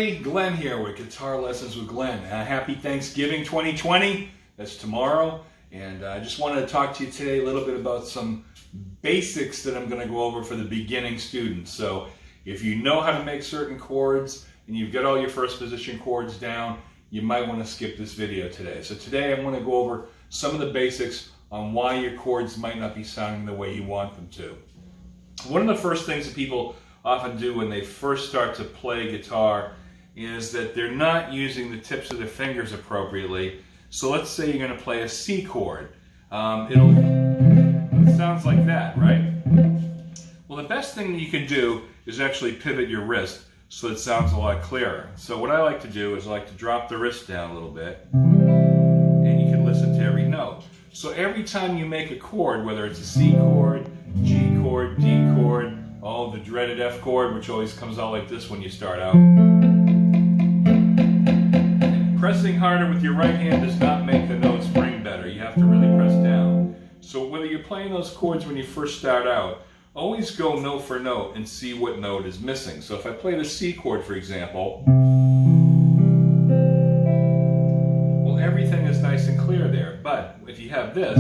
everybody, Glenn here with Guitar Lessons with Glenn. Happy Thanksgiving 2020, that's tomorrow. And I just wanted to talk to you today a little bit about some basics that I'm going to go over for the beginning students. So if you know how to make certain chords and you've got all your first position chords down, you might want to skip this video today. So today I'm going to go over some of the basics on why your chords might not be sounding the way you want them to. One of the first things that people often do when they first start to play guitar is that they're not using the tips of their fingers appropriately. So let's say you're going to play a C chord. It sounds like that, right? Well, the best thing that you can do is actually pivot your wrist so it sounds a lot clearer. So what I like to do is I like to drop the wrist down a little bit, and you can listen to every note. So every time you make a chord, whether it's a C chord, G chord, D chord, oh, the dreaded F chord, which always comes out like this when you start out. Pressing harder with your right hand does not make the notes ring better. You have to really press down. So whether you're playing those chords when you first start out, always go note for note and see what note is missing. So if I play the C chord, for example, well, everything is nice and clear there. But if you have this,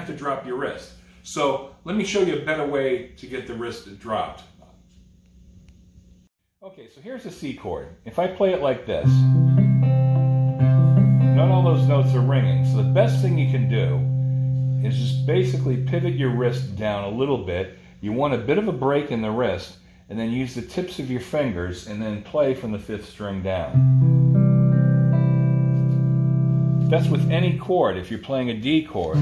to drop your wrist. So let me show you a better way to get the wrist dropped. Okay, so here's a C chord. If I play it like this, not all those notes are ringing. So the best thing you can do is just basically pivot your wrist down a little bit. You want a bit of a break in the wrist, and then use the tips of your fingers and then play from the 5th string down. That's with any chord. If you're playing a D chord,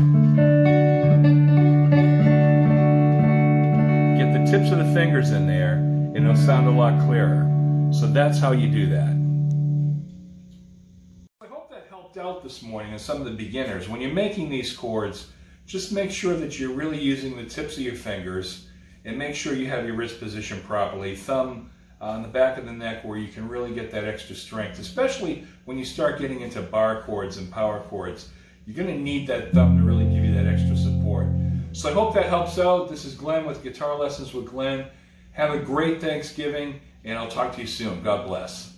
get the tips of the fingers in there and it'll sound a lot clearer. So that's how you do that. I hope that helped out this morning and some of the beginners. When you're making these chords, just make sure that you're really using the tips of your fingers and make sure you have your wrist positioned properly. Thumb on the back of the neck where you can really get that extra strength, especially when you start getting into bar chords and power chords. You're going to need that thumb to really give you that extra support. So I hope that helps out. This is Glenn with Guitar Lessons with Glenn. Have a great Thanksgiving, and I'll talk to you soon. God bless.